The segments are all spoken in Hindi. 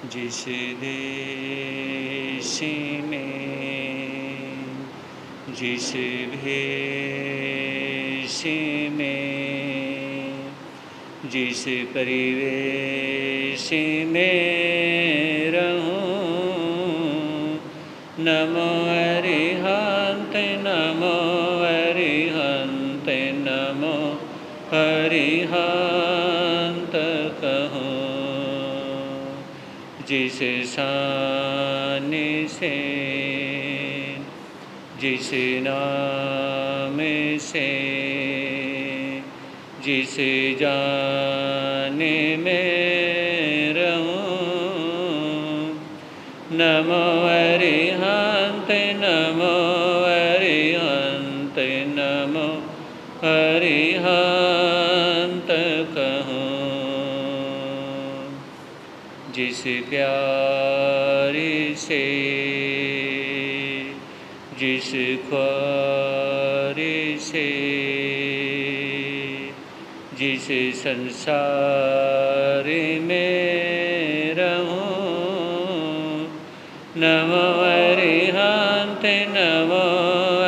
जिस देश में, जिस भेष में, जिस परिवेश में रहूं, नमो अरिहंत, नमो अरिहंत, नमो अरिहंत कहूं। जिस शान से, जिस नाम से, जिस जान में रहूं, नमो अरिहंत, नमो अरिहंत, नमो अरिहंत कहूं। जिस प्यार से, जिस ख्वार से, जिस संसार में रहूं, नमो अरिहंत, नमो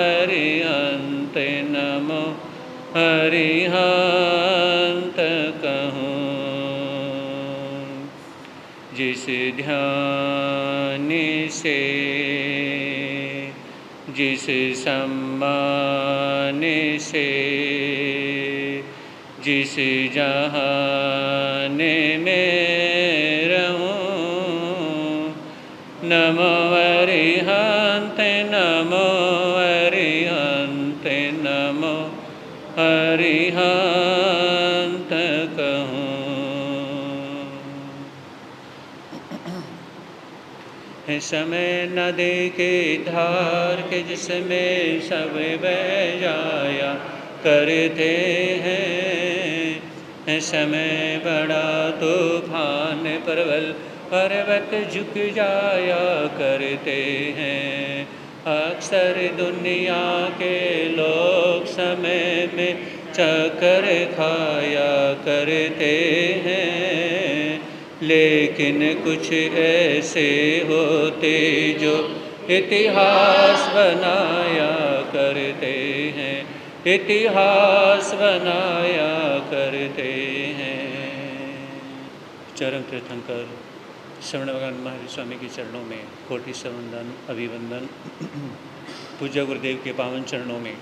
अरिहंत, नमो अरिहंत कहूं। जिस ध्यान से, जिस सम्मान से, जिस जहान में रहूं, नमो अरिहंत, नमो अरिहंत, नमो अरिहंत कहूं। है समय न देखे धार के, जिसमें सब बह जाया करते हैं। समय बड़ा तूफान, प्रबल पर्वत झुक जाया करते हैं। अक्सर दुनिया के लोग समय में चक्कर खाया करते हैं, लेकिन कुछ ऐसे होते जो इतिहास बनाया करते हैं, इतिहास बनाया करते हैं। चरण तीर्थंकर श्रवण भगवान महावीर स्वामी के चरणों में कोटि वंदन अभिवंदन। पूज्य गुरुदेव के पावन चरणों में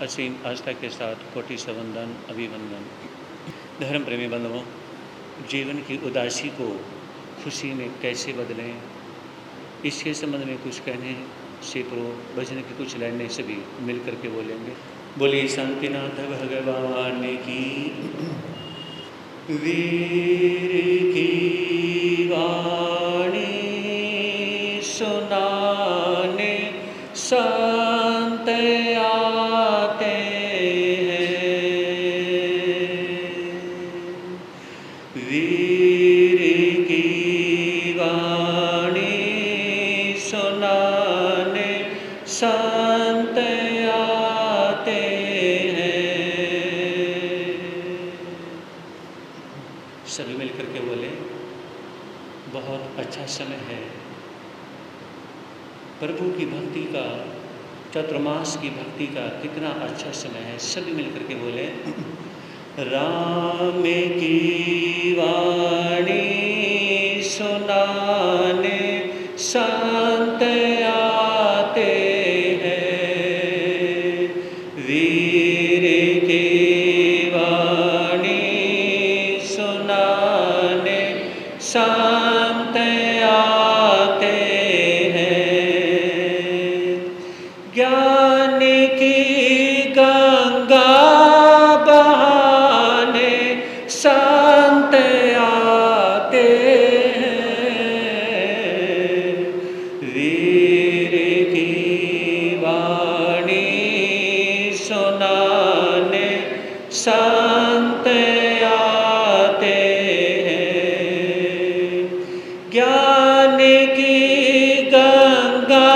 असीम आस्था के साथ कोटि वंदन अभिवंदन। धर्म प्रेमी बंधुओं, जीवन की उदासी को खुशी में कैसे बदलें, इसके संबंध में कुछ कहने से पूर्व भजन की कुछ लाइनें सभी मिल करके बोलेंगे। बोलिए शांतिनाथ भगवान की। वीर की वाणी सुनाने संत आते वीर की वाणी सुनाने संत आते हैं। सभी मिलकर के बोले, बहुत अच्छा समय है प्रभु की भक्ति का, चतुर्मास की भक्ति का कितना अच्छा समय है। सभी मिलकर के बोले, राम की वाणी सुनाने संत आते हैं। वीर की वाणी सुनाने संत आते हैं। ज्ञान की गंगा संत आते हैं। वीर की वाणी सुनाने संत आते हैं। ज्ञान की गंगा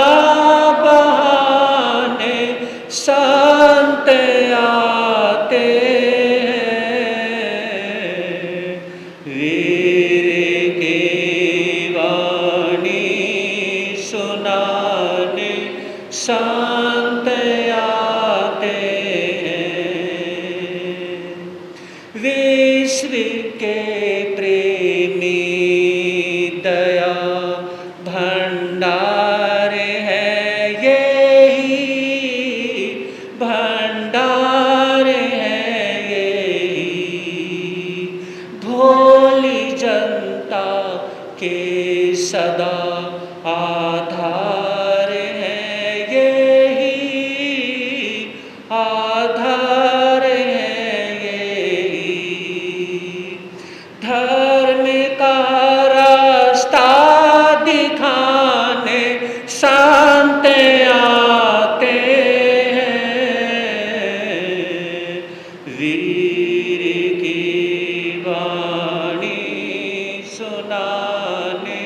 बहाने संत आते वीर की वाणी संत आते हैं। विश्व के प्रेमी दया भंडार है यही, भंडार है यही। भोली जनता के सदा आधार है यही, आधार है यही। धर्म का रास्ता दिखाने संत आते हैं। वीर की वाणी सुनाने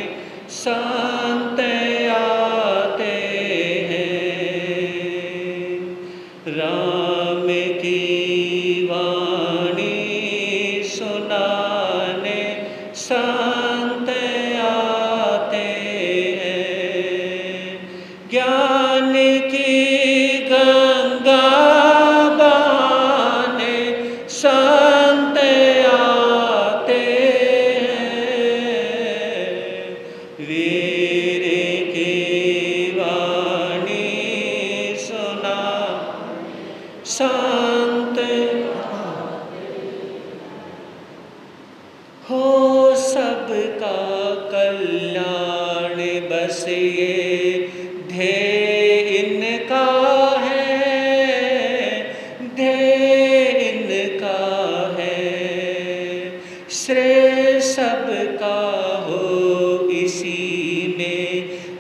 संत आते हैं। राम की वाणी सुनाने संत आते हैं। ज्ञान की गंगा बहाने संत आते हैं। वीर की वाणी सुना संत हो। सबका कल्याण बस ये ध्येय इनका है, ध्येय इनका है। श्रेय सबका हो इसी में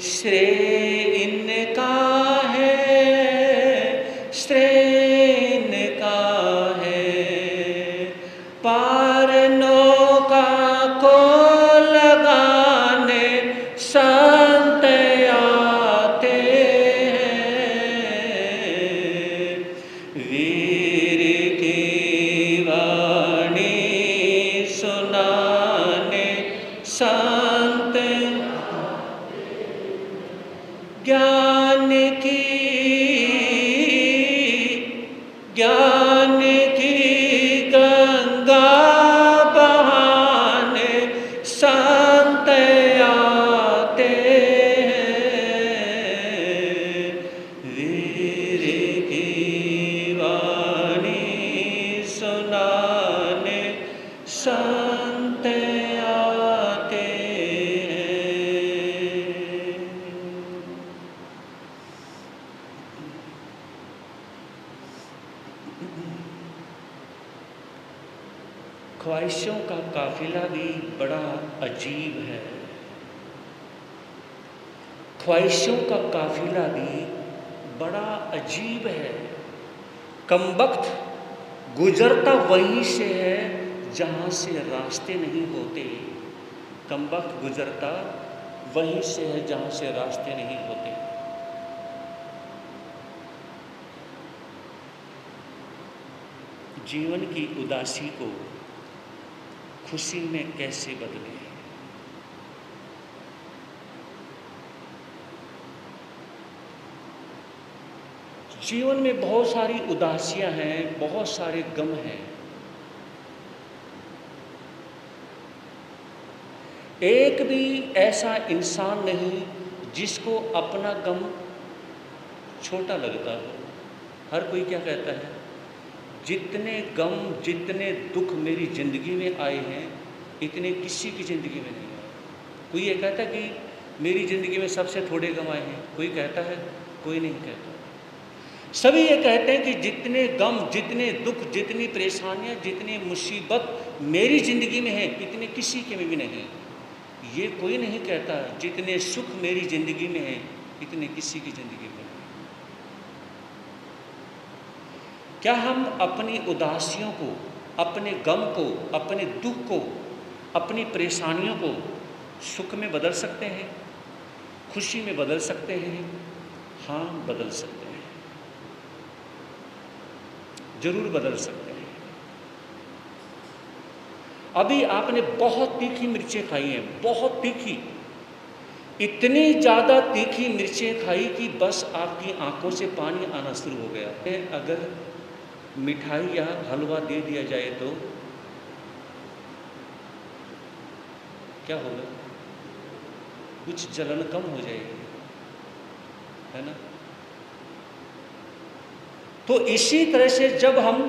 श्रेय इनका है, श्रेय इनका है। पार नौका को लगाने संत आते हैं। वीर की वाणी सुनाने संत। ज्ञान की गंगा बहाने संत आते हैं। वीर की वाणी सुनाने संत आते हैं। ख्वाहिशों का काफिला भी बड़ा अजीब है। ख्वाहिशों का काफिला भी बड़ा अजीब है। कमबख्त गुजरता वहीं से है जहाँ से रास्ते नहीं होते। कमबख्त गुजरता वहीं से है जहाँ से रास्ते नहीं होते। जीवन की उदासी को खुशी में कैसे बदलें। जीवन में बहुत सारी उदासियां हैं, बहुत सारे गम हैं। एक भी ऐसा इंसान नहीं जिसको अपना गम छोटा लगता हो। हर कोई क्या कहता है, जितने गम जितने दुख मेरी ज़िंदगी में आए हैं इतने किसी की ज़िंदगी में नहीं आए। कोई ये कहता है कि मेरी ज़िंदगी में सबसे थोड़े गम आए हैं, कोई कहता है, कोई नहीं कहता। सभी ये कहते हैं कि जितने गम जितने दुख जितनी परेशानियां जितनी मुसीबत मेरी ज़िंदगी में है इतने किसी के में भी नहीं। ये कोई नहीं कहता जितने सुख मेरी ज़िंदगी में है इतने किसी की ज़िंदगी में नहीं। क्या हम अपनी उदासियों को, अपने गम को, अपने दुख को, अपनी परेशानियों को सुख में बदल सकते हैं, खुशी में बदल सकते हैं? हाँ, बदल सकते हैं, जरूर बदल सकते हैं। अभी आपने बहुत तीखी मिर्चें खाई हैं, बहुत तीखी, इतनी ज़्यादा तीखी मिर्चें खाई कि बस आपकी आंखों से पानी आना शुरू हो गया। अगर मिठाई या हलवा दे दिया जाए तो क्या होगा? कुछ जलन कम हो जाएगी, है ना? तो इसी तरह से जब हम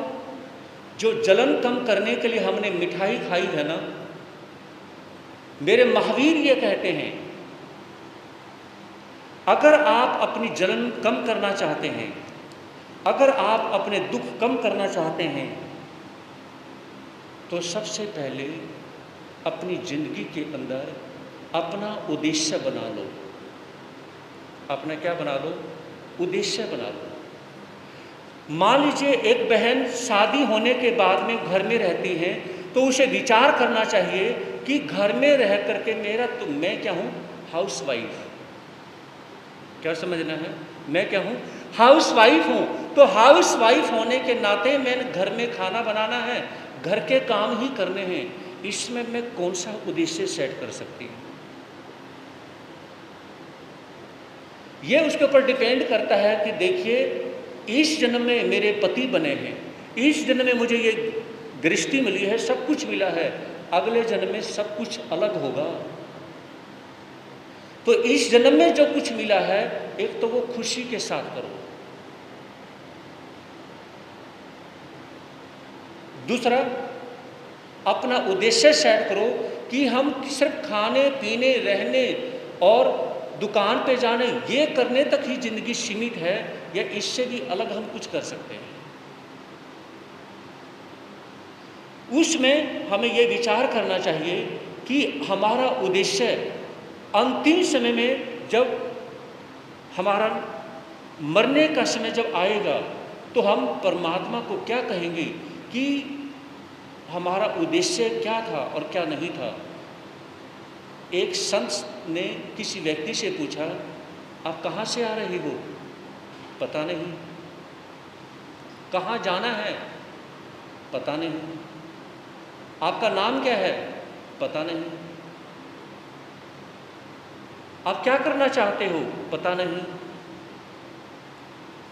जो जलन कम करने के लिए हमने मिठाई खाई है ना, मेरे महावीर ये कहते हैं, अगर आप अपनी जलन कम करना चाहते हैं, अगर आप अपने दुख कम करना चाहते हैं, तो सबसे पहले अपनी जिंदगी के अंदर अपना उद्देश्य बना लो। अपना क्या बना लो? उद्देश्य बना लो। मान लीजिए एक बहन शादी होने के बाद में घर में रहती है, तो उसे विचार करना चाहिए कि घर में रह करके मैं क्या हूँ? House wife. क्या समझना है? मैं क्या हूँ? हाउस वाइफ हूँ। तो हाउस वाइफ होने के नाते मैंने घर में खाना बनाना है, घर के काम ही करने हैं। इसमें मैं कौन सा उद्देश्य सेट कर सकती हूँ? ये उसके ऊपर डिपेंड करता है कि देखिए, इस जन्म में मेरे पति बने हैं, इस जन्म में मुझे ये दृष्टि मिली है, सब कुछ मिला है, अगले जन्म में सब कुछ अलग होगा। तो इस जन्म में जो कुछ मिला है, एक तो वो खुशी के साथ करो, दूसरा अपना उद्देश्य सेट करो कि हम सिर्फ खाने पीने रहने और दुकान पे जाने ये करने तक ही जिंदगी सीमित है, या इससे भी अलग हम कुछ कर सकते हैं। उसमें हमें ये विचार करना चाहिए कि हमारा उद्देश्य अंतिम समय में जब हमारा मरने का समय जब आएगा, तो हम परमात्मा को क्या कहेंगे कि हमारा उद्देश्य क्या था और क्या नहीं था। एक संत ने किसी व्यक्ति से पूछा, आप कहाँ से आ रहे हो? पता नहीं। कहाँ जाना है? पता नहीं। आपका नाम क्या है? पता नहीं। आप क्या करना चाहते हो? पता नहीं।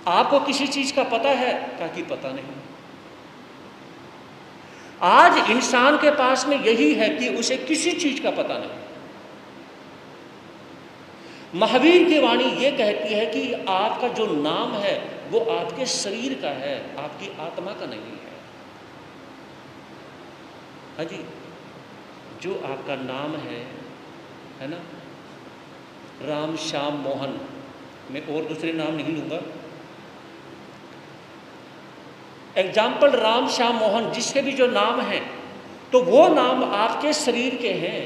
आपको किसी चीज का पता है? क्या कि पता नहीं। आज इंसान के पास में यही है कि उसे किसी चीज का पता नहीं। महावीर की वाणी ये कहती है कि आपका जो नाम है वो आपके शरीर का है, आपकी आत्मा का नहीं है। हाँ जी, जो आपका नाम है ना, राम श्याम मोहन, मैं और दूसरे नाम नहीं लूंगा, एग्जाम्पल राम श्याम मोहन, जिसके भी जो नाम है, तो वो नाम आपके शरीर के हैं,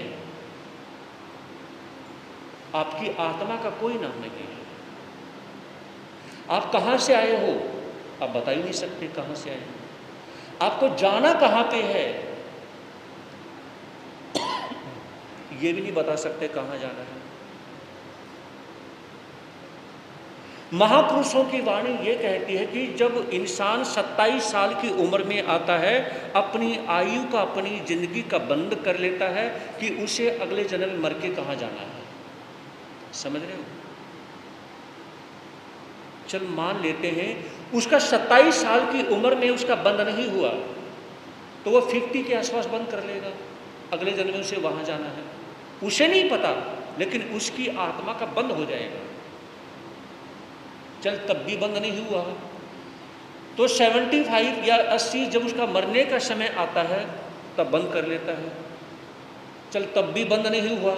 आपकी आत्मा का कोई नाम नहीं है। आप कहाँ से आए हो? आप बता ही नहीं सकते कहाँ से आए हो। आपको जाना कहाँ पे है, ये भी नहीं बता सकते कहाँ जाना है। महापुरुषों की वाणी ये कहती है कि जब इंसान 27 साल की उम्र में आता है, अपनी आयु का, अपनी जिंदगी का बंद कर लेता है कि उसे अगले जन्म में मर के कहाँ जाना है। समझ रहे हो? चल मान लेते हैं उसका 27 साल की उम्र में उसका बंद नहीं हुआ, तो वो 50 के आसपास बंद कर लेगा, अगले जन्म में उसे वहां जाना है। उसे नहीं पता, लेकिन उसकी आत्मा का बंद हो जाएगा। चल तब भी बंद नहीं हुआ, तो 75 या 80 जब उसका मरने का समय आता है तब बंद कर लेता है। चल तब भी बंद नहीं हुआ,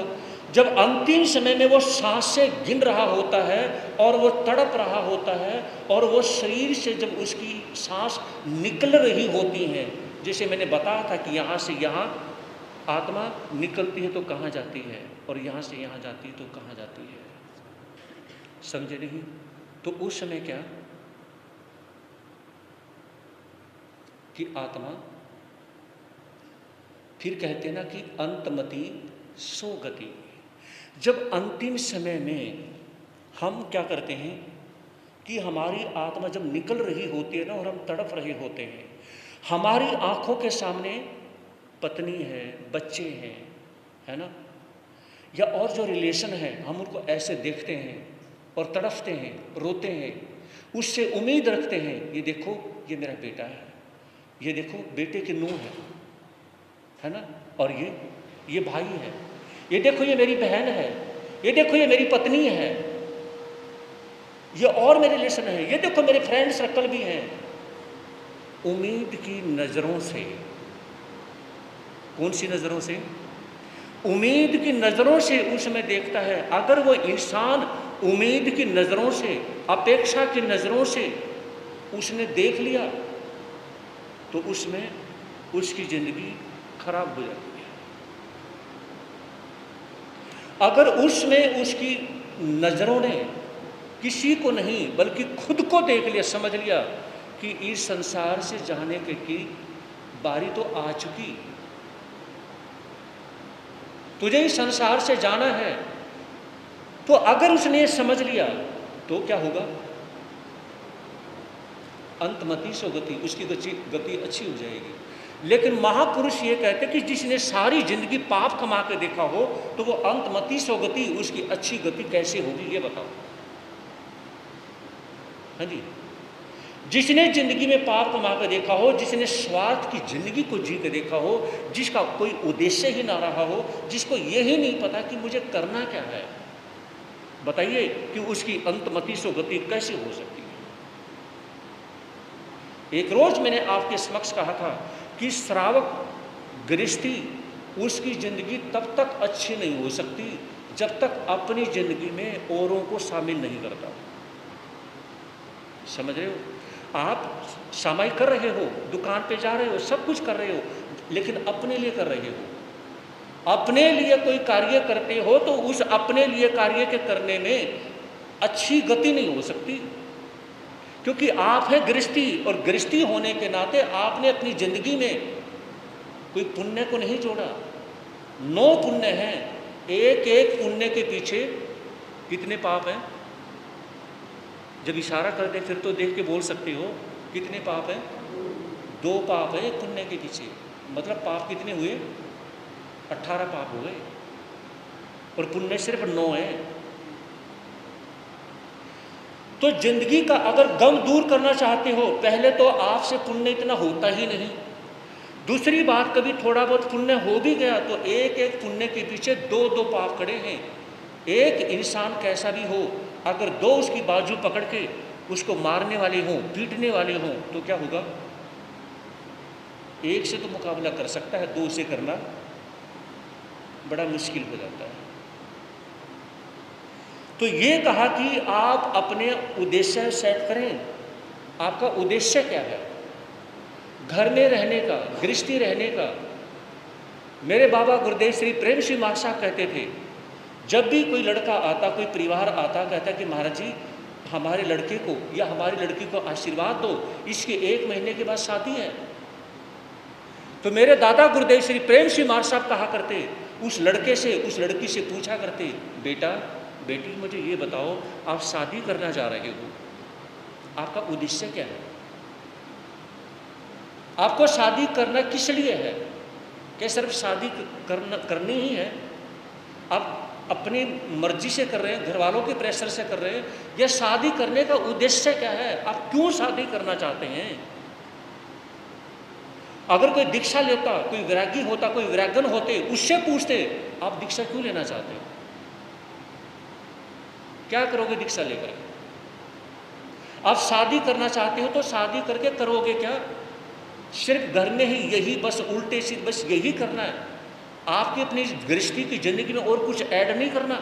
जब अंतिम समय में वो सांस से गिन रहा होता है और वो तड़प रहा होता है और वो शरीर से जब उसकी सांस निकल रही होती है, जैसे मैंने बताया था कि यहाँ से यहाँ आत्मा निकलती है तो कहाँ जाती है, और यहाँ से यहाँ जाती है तो कहाँ जाती है। समझे नहीं? तो उस समय क्या कि आत्मा, फिर कहते ना कि अंतमति सो गति, जब अंतिम समय में हम क्या करते हैं कि हमारी आत्मा जब निकल रही होती है ना और हम तड़प रहे होते हैं, हमारी आंखों के सामने पत्नी है, बच्चे हैं, है ना, या और जो रिलेशन है हम उनको ऐसे देखते हैं और तड़फते हैं, रोते हैं, उससे उम्मीद रखते हैं, ये देखो ये मेरा बेटा है, ये देखो बेटे की नूंह है ना, और ये भाई है, ये देखो ये मेरी बहन है, ये देखो ये मेरी पत्नी है, ये और मेरे रिलेशन है, ये देखो मेरे फ्रेंड सर्कल भी हैं। उम्मीद की नज़रों से, कौन सी नज़रों से? उम्मीद की नज़रों से उसमें देखता है। अगर वो इंसान उम्मीद की नज़रों से, अपेक्षा की नज़रों से उसने देख लिया तो उसमें उसकी ज़िंदगी खराब हो जाती है। अगर उसमें उसकी नज़रों ने किसी को नहीं बल्कि खुद को देख लिया, समझ लिया कि इस संसार से जाने की बारी तो आ चुकी, तुझे इस संसार से जाना है, तो अगर उसने समझ लिया तो क्या होगा? अंतमति सो गति, उसकी गति अच्छी हो जाएगी। लेकिन महापुरुष ये कहते कि जिसने सारी जिंदगी पाप कमा के देखा हो तो वो अंतमति सो गति, उसकी अच्छी गति कैसे होगी ये बताओ। हाँ जी, जिसने जिंदगी में पाप कमा कर देखा हो, जिसने स्वार्थ की जिंदगी को जी के देखा हो, जिसका कोई उद्देश्य ही ना रहा हो, जिसको यही नहीं पता कि मुझे करना क्या है, बताइए कि उसकी अंतमति सो गति कैसे हो सकती है? एक रोज मैंने आपके समक्ष कहा था कि श्रावक गृहस्थी उसकी जिंदगी तब तक अच्छी नहीं हो सकती जब तक अपनी जिंदगी में औरों को शामिल नहीं करता। समझ रहे हो? आप सामाई कर रहे हो, दुकान पे जा रहे हो, सब कुछ कर रहे हो, लेकिन अपने लिए कर रहे हो। अपने लिए कोई कार्य करते हो तो उस अपने लिए कार्य के करने में अच्छी गति नहीं हो सकती, क्योंकि आप है गृहस्थी, और गृहस्थी होने के नाते आपने अपनी जिंदगी में कोई पुण्य को नहीं जोड़ा। 9 पुण्य हैं, एक एक पुण्य के पीछे कितने पाप हैं? जब इशारा कर दे फिर तो देख के बोल सकते हो कितने पाप हैं? 2 पाप है एक पुण्य के पीछे, मतलब पाप कितने हुए? 18 पाप हो गए, और पुण्य सिर्फ 9 है। तो जिंदगी का अगर गम दूर करना चाहते हो, पहले तो आपसे पुण्य इतना होता ही नहीं। दूसरी बात, कभी थोड़ा बहुत पुण्य हो भी गया तो एक एक पुण्य के पीछे 2-2 पाप खड़े हैं। एक इंसान कैसा भी हो, अगर 2 उसकी बाजू पकड़ के उसको मारने वाले हों, पीटने वाले हों, तो क्या होगा? एक से तो मुकाबला कर सकता है, 2 से करना बड़ा मुश्किल हो जाता है। तो ये कहा कि आप अपने उद्देश्य सेट करें। आपका उद्देश्य क्या है? घर में रहने का, गृहस्थी रहने का। मेरे बाबा गुरुदेव श्री प्रेम सिंह महाराज साहब कहते थे, जब भी कोई लड़का आता, कोई परिवार आता, कहता कि महाराज जी हमारे लड़के को या हमारी लड़की को आशीर्वाद दो, इसके 1 महीने के बाद शादी है। तो मेरे दादा गुरुदेव श्री प्रेम सिंह महाराज साहब कहा करते, उस लड़के से, उस लड़की से पूछा करते, बेटा बेटी मुझे ये बताओ, आप शादी करना जा रहे हो, आपका उद्देश्य क्या है? आपको शादी करना किस लिए है? क्या सिर्फ शादी करनी ही है? आप अपनी मर्जी से कर रहे हैं, घर वालों के प्रेशर से कर रहे हैं, या शादी करने का उद्देश्य क्या है? आप क्यों शादी करना चाहते हैं? अगर कोई दीक्षा लेता, कोई वैरागी होता, कोई वैरागन होते, उससे पूछते आप दीक्षा क्यों लेना चाहते हो, क्या करोगे दीक्षा लेकर? आप शादी करना चाहते हो तो शादी करके करोगे क्या? सिर्फ घर में ही यही बस उल्टे सीधे बस यही करना है? आपकी अपनी गृहस्थी की जिंदगी में और कुछ ऐड नहीं करना?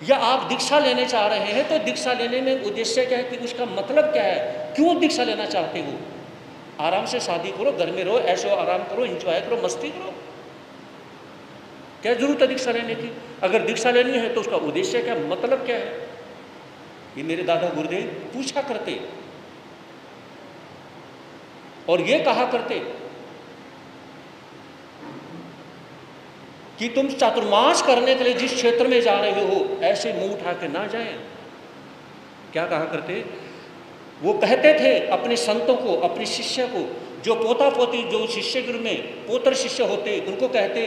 या आप दीक्षा लेने चाह रहे हैं तो दीक्षा लेने में उद्देश्य क्या है, कि उसका मतलब क्या है, क्यों दीक्षा लेना चाहते हो? आराम से शादी करो, घर में रहो, ऐशो आराम करो, एंजॉय करो, मस्ती करो, क्या जरूरत है दीक्षा लेने की? अगर दीक्षा लेनी है तो उसका उद्देश्य क्या, मतलब क्या है? ये मेरे दादा गुरुदेव पूछा करते और ये कहा करते कि तुम चातुर्मास करने के लिए जिस क्षेत्र में जा रहे हो, ऐसे मुंह उठा के ना जाए। क्या कहा करते? वो कहते थे अपने संतों को, अपने शिष्य को, जो पोता पोती जो शिष्य गुरु में पोत्र शिष्य होते उनको कहते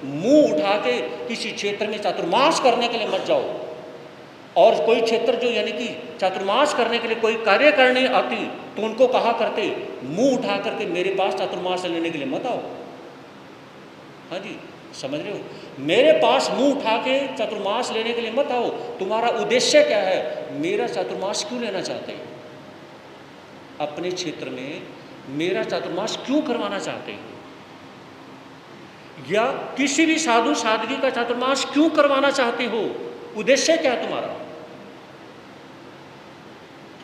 मुंह उठा के किसी क्षेत्र में चातुर्मास करने के लिए मत जाओ, और कोई क्षेत्र जो यानी कि चातुर्मास करने के लिए कोई कार्य करने आती तो उनको कहा करते मुंह उठा करके मेरे पास चातुर्मास लेने के लिए मत आओ। हाँ जी, समझ रहे हो, मेरे पास मुंह उठा के चातुर्मास लेने के लिए मत आओ। तुम्हारा उद्देश्य क्या है, मेरा चातुर्मास क्यों लेना चाहते हो, अपने क्षेत्र में मेरा चातुर्मास क्यों करवाना चाहते हो, या किसी भी साधु साध्वी का चातुर्मास क्यों करवाना चाहते हो, उद्देश्य क्या है तुम्हारा।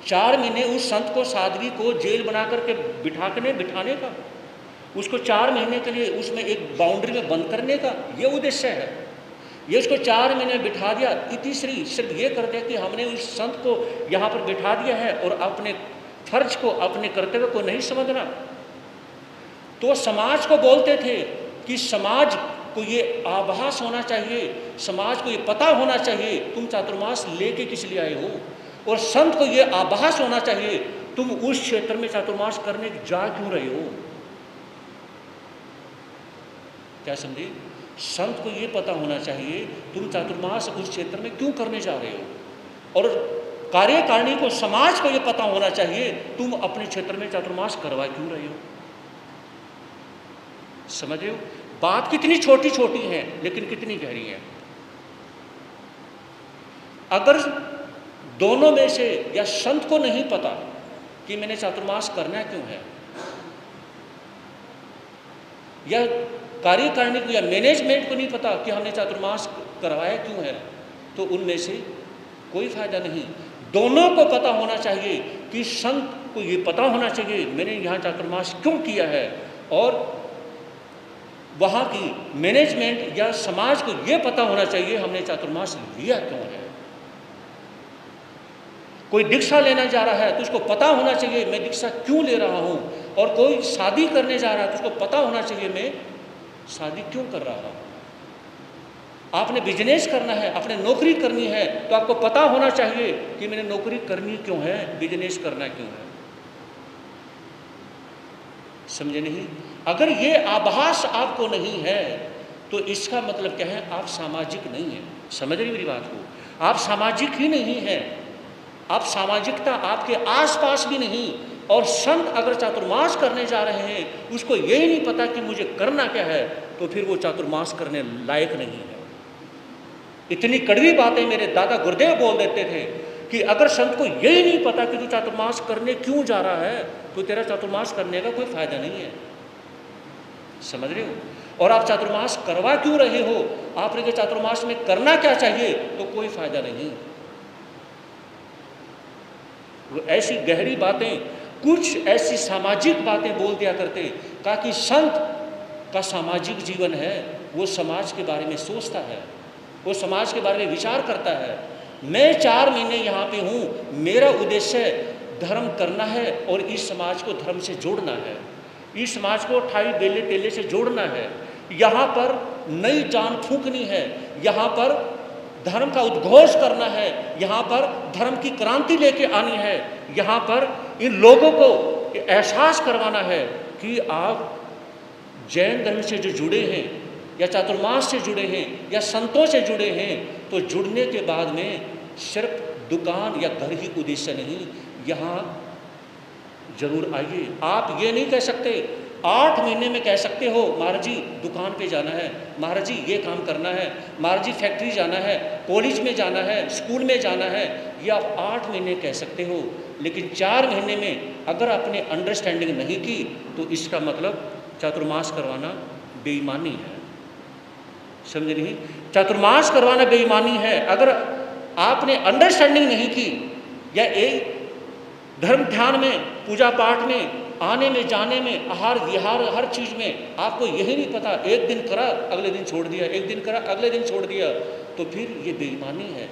4 महीने उस संत को साध्वी को जेल बना करके बिठाने का, उसको 4 महीने के लिए उसमें एक बाउंड्री में बंद करने का ये उद्देश्य है। ये उसको 4 महीने बिठा दिया, इतिश्री सिर्फ ये कर दिया कि हमने उस संत को यहाँ पर बिठा दिया है और अपने फर्ज को अपने कर्तव्य को नहीं समझना। तो समाज को बोलते थे कि समाज को ये आभास होना चाहिए, समाज को ये पता होना चाहिए तुम चातुर्मास लेके किस लिए आए हो, और संत को ये आभास होना चाहिए तुम उस क्षेत्र में चातुर्मास करने जा क्यों रहे हो। क्या समझे, संत को ये पता होना चाहिए तुम चातुर्मास उस क्षेत्र में क्यों करने जा रहे हो, और कार्यकारिणी को समाज को ये पता होना चाहिए तुम अपने क्षेत्र में चातुर्मास करवा क्यों रहे हो। समझ रहे हो, बात कितनी छोटी छोटी है लेकिन कितनी गहरी है। अगर दोनों में से या संत को नहीं पता कि मैंने चातुर्मास करना क्यों है, या कार्यकारिणी को या मैनेजमेंट को नहीं पता कि हमने चातुर्मास करवाया क्यों है, तो उनमें से कोई फायदा नहीं। दोनों को पता होना चाहिए कि संत को ये पता होना चाहिए मैंने यहाँ चातुर्मास क्यों किया है, और वहाँ की मैनेजमेंट या समाज को ये पता होना चाहिए हमने चातुर्मास लिया क्यों है। कोई दीक्षा लेना जा रहा है तो उसको पता होना चाहिए मैं दीक्षा क्यों ले रहा हूँ, और कोई शादी करने जा रहा है तो उसको पता होना चाहिए मैं शादी क्यों कर रहा हूँ। आपने बिजनेस करना है, आपने नौकरी करनी है तो आपको पता होना चाहिए कि मैंने नौकरी करनी क्यों है, बिजनेस करना क्यों है। समझे नहीं, अगर ये आभास आपको नहीं है तो इसका मतलब क्या है, आप सामाजिक नहीं है। समझ रही मेरी बात को, आप सामाजिक ही नहीं है, आप सामाजिकता आपके आसपास भी नहीं। और संत अगर चातुर्मास करने जा रहे हैं उसको यही नहीं पता कि मुझे करना क्या है, तो फिर वो चातुर्मास करने लायक नहीं है। इतनी कड़वी बातें मेरे दादा गुरुदेव बोल देते थे कि अगर संत को यही नहीं पता कि तू चातुर्मास करने क्यों जा रहा है तो तेरा चातुर्मास करने का कोई फायदा नहीं है। समझ रहे हो, और आप चातुर्मास करवा क्यों रहे हो, आपने चातुर्मास में करना क्या चाहिए, तो कोई फायदा नहीं। वो ऐसी गहरी बातें, कुछ ऐसी सामाजिक बातें बोल दिया करते, कहा कि संत का सामाजिक जीवन है, वो समाज के बारे में सोचता है, वो समाज के बारे में विचार करता है। मैं 4 महीने यहाँ पे हूँ, मेरा उद्देश्य धर्म करना है और इस समाज को धर्म से जोड़ना है, इस समाज को ठाई बेले टेले से जोड़ना है, यहाँ पर नई जान फूंकनी है, यहाँ पर धर्म का उद्घोष करना है, यहाँ पर धर्म की क्रांति लेके आनी है, यहाँ पर इन लोगों को एहसास करवाना है कि आप जैन धर्म से जो जुड़े हैं या चातुर्मास से जुड़े हैं या संतों से जुड़े हैं, तो जुड़ने के बाद में सिर्फ दुकान या घर ही उद्देश्य नहीं, यहाँ जरूर आइए। आप ये नहीं कह सकते 8 महीने में कह सकते हो महाराज जी दुकान पे जाना है, महाराज जी ये काम करना है, महाराज जी फैक्ट्री जाना है, कॉलेज में जाना है, स्कूल में जाना है, ये आप 8 महीने कह सकते हो, लेकिन 4 महीने में अगर आपने अंडरस्टैंडिंग नहीं की तो इसका मतलब चातुर्मास करवाना बेईमानी है। समझे नहीं, चातुर्मास करवाना बेईमानी है। अगर आपने अंडरस्टैंडिंग नहीं की या एक धर्म ध्यान में, पूजा पाठ में, आने में जाने में, आहार विहार हर चीज़ में आपको यही नहीं पता, एक दिन करा अगले दिन छोड़ दिया, एक दिन करा अगले दिन छोड़ दिया, तो फिर ये बेईमानी है।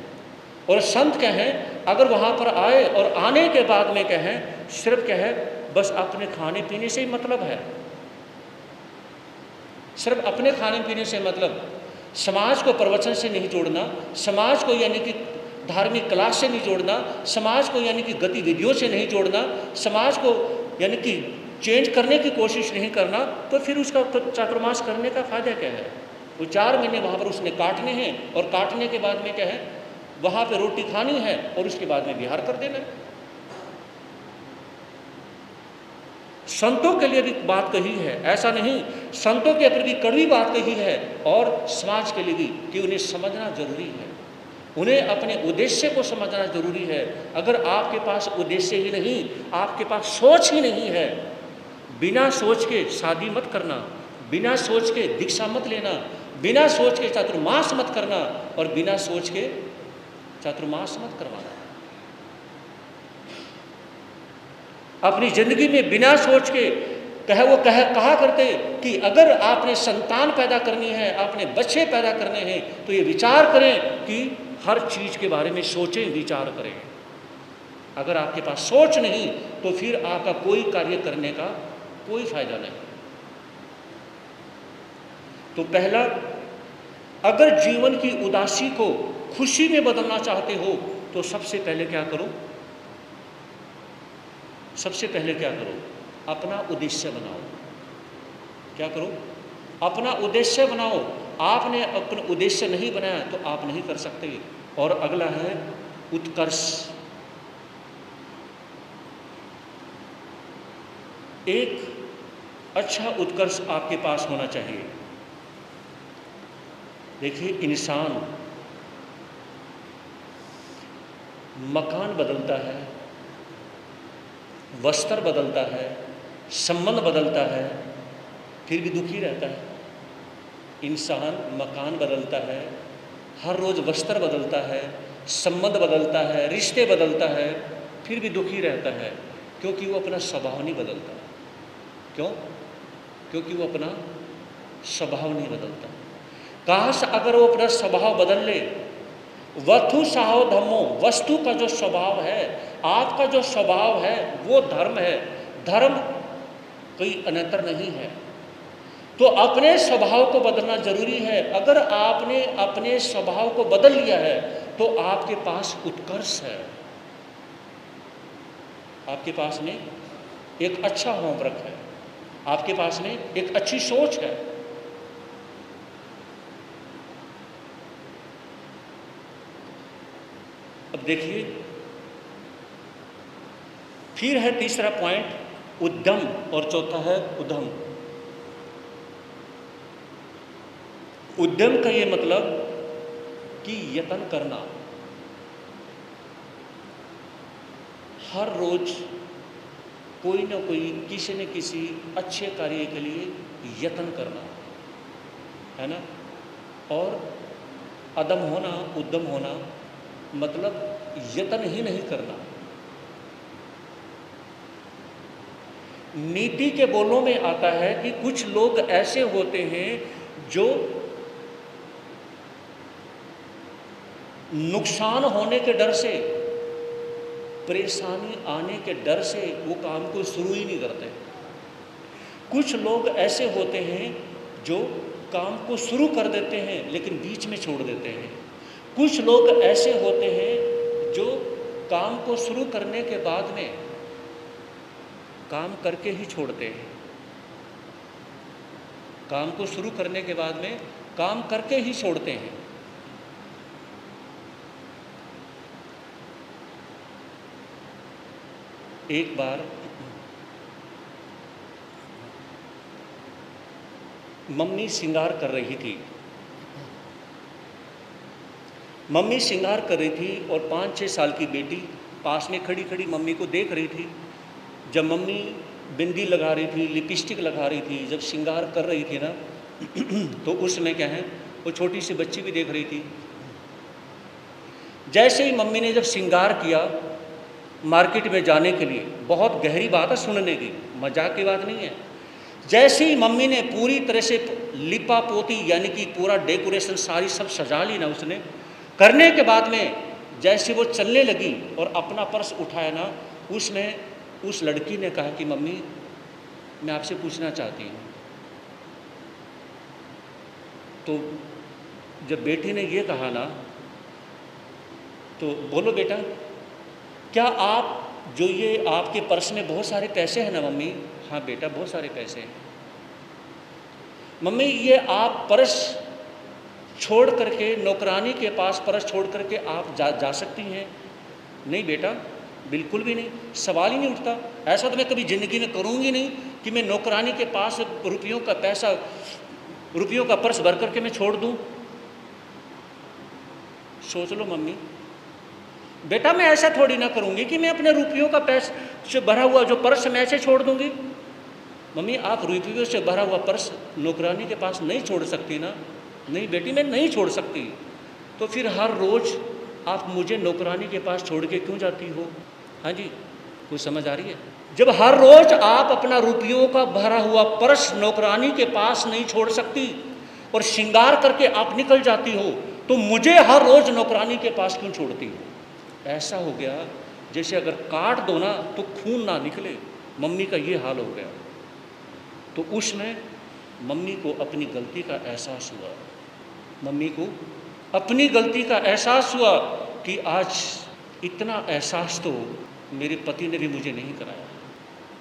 और संत कहें अगर वहाँ पर आए और आने के बाद में कहें सिर्फ क्या है, बस अपने खाने पीने से ही मतलब है, सिर्फ अपने खाने पीने से मतलब, समाज को प्रवचन से नहीं जोड़ना, समाज को यानी कि धार्मिक क्लास से नहीं जोड़ना, समाज को यानी कि गतिविधियों से नहीं जोड़ना, समाज को यानी कि चेंज करने की कोशिश नहीं करना, तो फिर उसका चातुर्मास करने का फ़ायदा क्या है? वो 4 महीने वहाँ पर उसने काटने हैं, और काटने के बाद में क्या है, वहाँ पे रोटी खानी है और उसके बाद में विहार कर देना है। संतों के लिए भी बात कही है, ऐसा नहीं, संतों के प्रति कड़वी बात कही है, और समाज के लिए भी, कि उन्हें समझना जरूरी है, उन्हें अपने उद्देश्य को समझना जरूरी है। अगर आपके पास उद्देश्य ही नहीं, आपके पास सोच ही नहीं है, बिना सोच के शादी मत करना, बिना सोच के दीक्षा मत लेना, बिना सोच के चातुर्मास मत करना, और बिना सोच के चातुर्मास मत करवाना। अपनी जिंदगी में बिना सोच के कहा करते कि अगर आपने संतान पैदा करनी है, आपने बच्चे पैदा करने हैं, तो ये विचार करें कि हर चीज के बारे में सोचें, विचार करें। अगर आपके पास सोच नहीं, तो फिर आपका कोई कार्य करने का कोई फायदा नहीं। तो पहला, अगर जीवन की उदासी को खुशी में बदलना चाहते हो, तो सबसे पहले क्या करो? सबसे पहले क्या करो? अपना उद्देश्य बनाओ। क्या करो? अपना उद्देश्य बनाओ। आपने अपना उद्देश्य नहीं बनाया तो आप नहीं कर सकते। और अगला है उत्कर्ष। एक अच्छा उत्कर्ष आपके पास होना चाहिए। देखिए, इंसान मकान बदलता है, वस्त्र बदलता है, संबंध बदलता है, फिर भी दुखी रहता है। इंसान मकान बदलता है, हर रोज़ वस्त्र बदलता है, संबंध बदलता है, रिश्ते बदलता है, फिर भी दुखी रहता है, क्योंकि वो अपना स्वभाव नहीं बदलता। क्यों? क्योंकि वो अपना स्वभाव नहीं बदलता। काश अगर वो अपना स्वभाव बदल ले। वस्तु साहो धम्मो, वस्तु का जो स्वभाव है, आपका जो स्वभाव है वो धर्म है। धर्म कोई अनंतर नहीं है। तो अपने स्वभाव को बदलना जरूरी है। अगर आपने अपने स्वभाव को बदल लिया है तो आपके पास उत्कर्ष है, आपके पास में एक अच्छा होमवर्क है, आपके पास में एक अच्छी सोच है। अब देखिए, फिर है तीसरा पॉइंट उद्यम, और चौथा है उद्यम। उद्यम का ये मतलब कि यत्न करना, हर रोज कोई ना कोई, किसी न किसी अच्छे कार्य के लिए यत्न करना है ना। और अदम होना, उद्यम होना मतलब यत्न ही नहीं करना। नीति के बोलों में आता है कि कुछ लोग ऐसे होते हैं जो नुकसान होने के डर से, परेशानी आने के डर से वो काम को शुरू ही नहीं करते। कुछ लोग ऐसे होते हैं जो काम को शुरू कर देते हैं लेकिन बीच में छोड़ देते हैं। कुछ लोग ऐसे होते हैं जो काम को शुरू करने के बाद में काम करके ही छोड़ते हैं। काम को शुरू करने के बाद में काम करके ही छोड़ते हैं। एक बार मम्मी श्रृंगार कर रही थी। मम्मी श्रृंगार कर रही थी और 5-6 साल की बेटी पास में खड़ी खड़ी मम्मी को देख रही थी। जब मम्मी बिंदी लगा रही थी, लिपस्टिक लगा रही थी, जब श्रृंगार कर रही थी ना तो उसमें क्या है, वो छोटी सी बच्ची भी देख रही थी। जैसे ही मम्मी ने जब श्रृंगार किया मार्केट में जाने के लिए, बहुत गहरी बात है सुनने की, मजाक की बात नहीं है। जैसे ही मम्मी ने पूरी तरह से लिपा पोती यानी कि पूरा डेकोरेशन सारी सब सजा ली ना उसने, करने के बाद में जैसे वो चलने लगी और अपना पर्स उठाया ना, उसमें उस लड़की ने कहा कि मम्मी मैं आपसे पूछना चाहती हूँ। तो जब बेटी ने ये कहा ना, तो बोलो बेटा, क्या आप जो ये आपके पर्स में बहुत सारे पैसे हैं ना मम्मी? हाँ बेटा, बहुत सारे पैसे हैं। मम्मी ये आप पर्स छोड़ करके, नौकरानी के पास पर्स छोड़ करके आप जा सकती हैं? नहीं बेटा, बिल्कुल भी नहीं, सवाल ही नहीं उठता। ऐसा तो मैं कभी ज़िंदगी में करूँगी नहीं कि मैं नौकरानी के पास रुपयों का पैसा, रुपयों का पर्स भर करके मैं छोड़ दूँ। सोच लो मम्मी। बेटा मैं ऐसा थोड़ी ना करूँगी कि मैं अपने रुपयों का पैसा से भरा हुआ जो पर्स मैं ऐसे छोड़ दूँगी। मम्मी आप रुपयों से भरा हुआ पर्स नौकरानी के पास नहीं छोड़ सकती ना? नहीं बेटी, मैं नहीं छोड़ सकती। तो फिर हर रोज़ आप मुझे नौकरानी के पास छोड़ के क्यों जाती हो? हाँ जी, कुछ समझ आ रही है? जब हर रोज़ आप अपना रुपयों का भरा हुआ पर्स नौकरानी के पास नहीं छोड़ सकती और श्रृंगार करके आप निकल जाती हो, तो मुझे हर रोज़ नौकरानी के पास क्यों छोड़ती हो? ऐसा हो गया जैसे अगर काट दो ना तो खून ना निकले। मम्मी का ये हाल हो गया। तो उसमें मम्मी को अपनी गलती का एहसास हुआ। मम्मी को अपनी गलती का एहसास हुआ कि आज इतना एहसास तो मेरे पति ने भी मुझे नहीं कराया।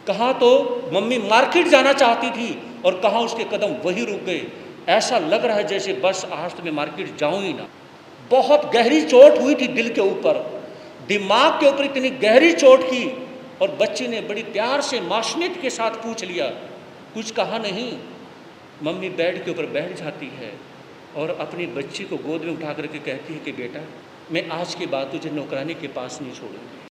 कहाँ तो मम्मी मार्केट जाना चाहती थी और कहाँ उसके कदम वहीं रुक गए। ऐसा लग रहा है जैसे बस आज तो मैं मार्केट जाऊँ ही ना। बहुत गहरी चोट हुई थी दिल के ऊपर, दिमाग के ऊपर इतनी गहरी चोट की। और बच्ची ने बड़ी प्यार से मासूमियत के साथ पूछ लिया, कुछ कहा नहीं। मम्मी बेड के ऊपर बैठ जाती है और अपनी बच्ची को गोद में उठा करके कहती है कि बेटा मैं आज के बाद तुझे नौकरानी के पास नहीं छोड़ूंगी।